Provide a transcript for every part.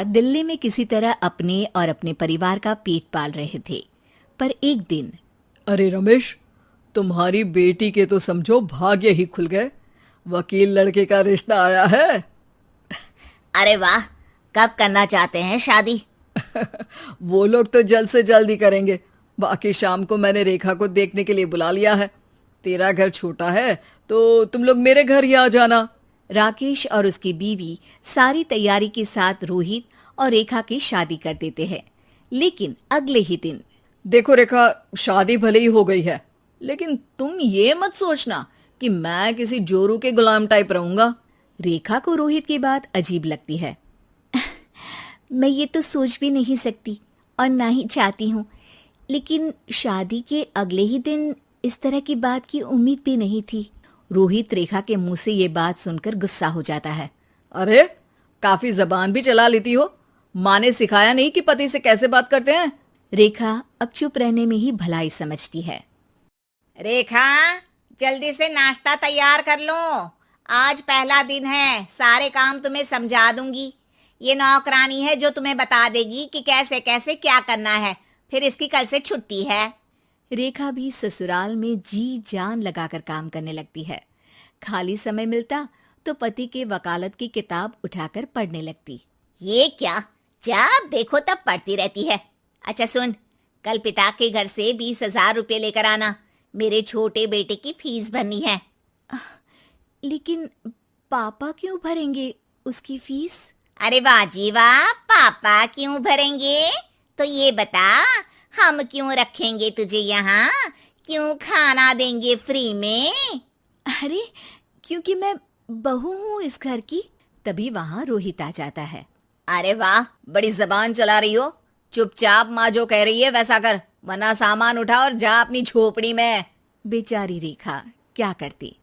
रेखा दिल्ली में किसी तरह अपने और अपने परिवार का पेट पाल रहे थे। पर एक दिन, अरे रमेश, तुम्हारी बेटी के तो समझो भाग्य ही खुल गए। वकील लड़के का रिश्ता आया है। अरे वाह, कब करना चाहते हैं शादी? वो लोग तो जल्द से जल्द ही करेंगे। बाकी शाम को मैंने रेखा को देखने के लिए बुला लिया है। तेरा घर छोटा है तो तुम लोग मेरे घर ही आ जाना। राकेश और उसकी बीवी सारी तैयारी के साथ रोहित और रेखा की शादी कर देते हैं। लेकिन अगले ही दिन, देखो रेखा, शादी भले ही हो गई है, लेकिन तुम ये मत सोचना कि मैं किसी जोरू के गुलाम टाइप रहूंगा। रेखा को रोहित की बात अजीब लगती है। मैं ये तो सोच भी नहीं सकती और ना ही चाहती हूँ, लेकिन शादी के अगले ही दिन इस तरह की बात की उम्मीद भी नहीं थी। रोहित रेखा के मुंह से ये बात सुनकर गुस्सा हो जाता है। अरे, काफी जबान भी चला लेती हो। माँ ने सिखाया नहीं कि पति से कैसे बात करते हैं? रेखा अब चुप रहने में ही भलाई समझती है। रेखा, जल्दी से नाश्ता तैयार कर लो। आज पहला दिन है, सारे काम तुम्हें समझा दूंगी। ये नौकरानी है जो तुम्हें बता देगी कि कैसे कैसे क्या करना है। फिर इसकी कल से छुट्टी है। रेखा भी ससुराल में जी जान लगाकर काम करने लगती है। खाली समय मिलता तो पति के वकालत की किताब उठाकर पढ़ने लगती। ये क्या, जब देखो तब पढ़ती रहती है। अच्छा सुन, कल पिता के घर से 20,000 रुपये लेकर आना। मेरे छोटे बेटे की फीस भरनी है। लेकिन पापा क्यों भरेंगे उसकी फीस? अरे वाह जी वाह, पापा क्यों भरेंगे? तो ये बता, हम क्यों रखेंगे तुझे यहाँ? क्यों खाना देंगे फ्री में? अरे, क्योंकि मैं बहू हूँ इस घर की। तभी वहाँ रोहित आ जाता है। अरे वाह, बड़ी जबान चला रही हो। चुपचाप माँ जो कह रही है वैसा कर, वरना सामान उठा और जा अपनी झोपड़ी में। बेचारी रेखा क्या करती,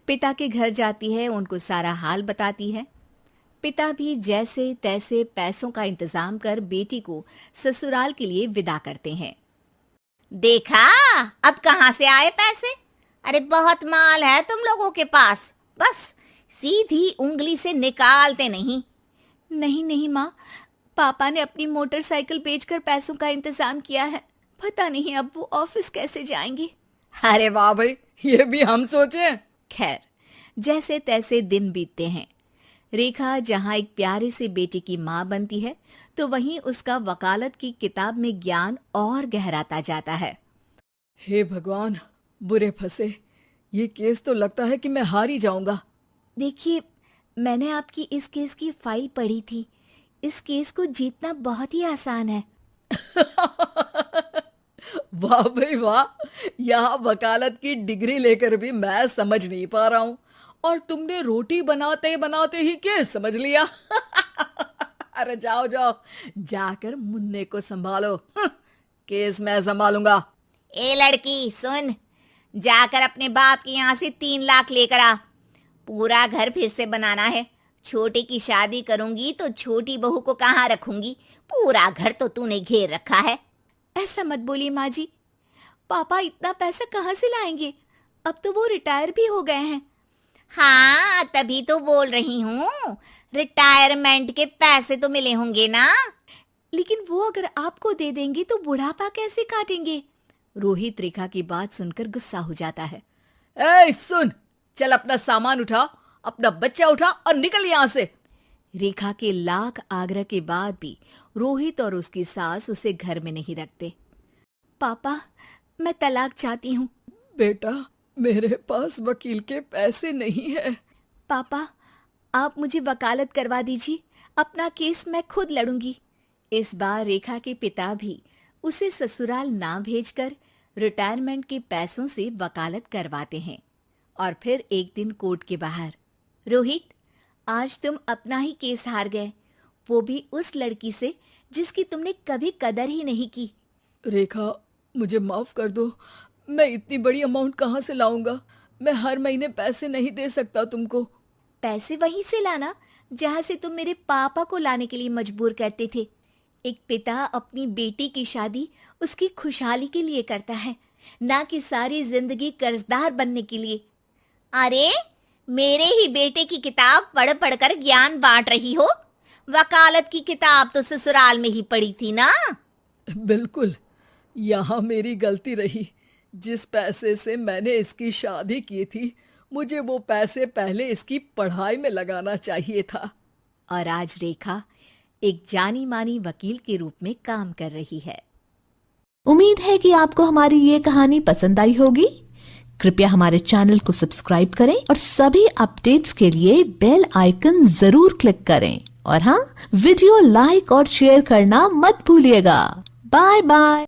पिता के घर जाती है, उनको सारा हाल बताती है। पिता भी जैसे तैसे पैसों का इंतजाम कर बेटी को ससुराल के लिए विदा करते हैं। देखा, अब कहाँ से आए पैसे? अरे बहुत माल है तुम लोगों के पास, बस सीधी उंगली से निकालते नहीं। नहीं नहीं माँ, पापा ने अपनी मोटरसाइकिल बेचकर पैसों का इंतजाम किया है। पता नहीं अब वो ऑफिस कैसे जाएंगे। अरे वाह भाई, ये भी हम सोचे। खैर, जैसे तैसे दिन बीतते हैं। रेखा जहाँ एक प्यारे से बेटे की माँ बनती है, तो वहीं उसका वकालत की किताब में ज्ञान और गहराता जाता है। हे भगवान, बुरे फंसे। ये केस तो लगता है कि मैं हार ही जाऊंगा। देखिए, मैंने आपकी इस केस की फाइल पढ़ी थी। इस केस को जीतना बहुत ही आसान है। वाह भाई वाह, यहाँ वकालत की डिग्री लेकर भी मैं समझ नहीं पा रहा हूँ, और तुमने रोटी बनाते बनाते ही केस समझ लिया। अरे जाओ जाओ, जाकर मुन्ने को संभालो। केस मैं संभालूंगा। ए लड़की सुन, जाकर अपने बाप के यहाँ से 3 लाख लेकर आ। पूरा घर फिर से बनाना है। छोटे की शादी करूंगी तो छोटी बहू को कहाँ रखूंगी? पूरा घर तो तूने घेर रखा है। ऐसा मत बोलिए माँ जी, पापा इतना पैसा कहाँ से लाएंगे? अब तो वो रिटायर भी हो गए हैं। हाँ, तभी तो बोल रही हूँ, रिटायरमेंट के पैसे तो मिले होंगे ना। लेकिन वो अगर आपको दे देंगे तो बुढ़ापा कैसे काटेंगे? रोहित रेखा की बात सुनकर गुस्सा हो जाता है। ए सुन, चल अपना सामान उठा, अपना बच्चा उठा और निकल यहाँ से। रेखा के लाख आग्रह के बाद भी रोहित और उसकी सास उसे घर में नहीं रखते। पापा, मैं तलाक चाहती हूँ। बेटा, मेरे पास वकील के पैसे नहीं है। पापा, आप मुझे वकालत करवा दीजिए, अपना केस मैं खुद लड़ूंगी। इस बार रेखा के पिता भी उसे ससुराल ना भेजकर रिटायरमेंट के पैसों से वकालत करवाते हैं। और फिर एक दिन कोर्ट के बाहर, रोहित, आज तुम अपना ही केस हार गए, वो भी उस लड़की से जिसकी तुमने कभी कदर ही नहीं की। रेखा, मुझे माफ कर दो। मैं इतनी बड़ी अमाउंट कहाँ से लाऊंगा? मैं हर महीने पैसे नहीं दे सकता तुमको। पैसे वहीं से लाना जहाँ से तुम मेरे पापा को लाने के लिए मजबूर करते थे। एक पिता अपनी बेटी की शादी उसकी खुशहाली के लिए करता है, ना कि सारी जिंदगी कर्जदार बनने के लिए। अरे, मेरे ही बेटे की किताब पढ़ पढ़कर ज्ञान बांट रही हो? वकालत की किताब तो ससुराल में ही पड़ी थी ना? बिल्कुल, यहाँ मेरी गलती रही। जिस पैसे से मैंने इसकी शादी की थी, मुझे वो पैसे पहले इसकी पढ़ाई में लगाना चाहिए था। और आज रेखा एक जानी मानी वकील के रूप में काम कर रही है। उम्मीद है कि आपको हमारी ये कहानी पसंद आई होगी। कृपया हमारे चैनल को सब्सक्राइब करें और सभी अपडेट्स के लिए बेल आइकन जरूर क्लिक करें। और हाँ, वीडियो लाइक और शेयर करना मत भूलिएगा। Bye bye.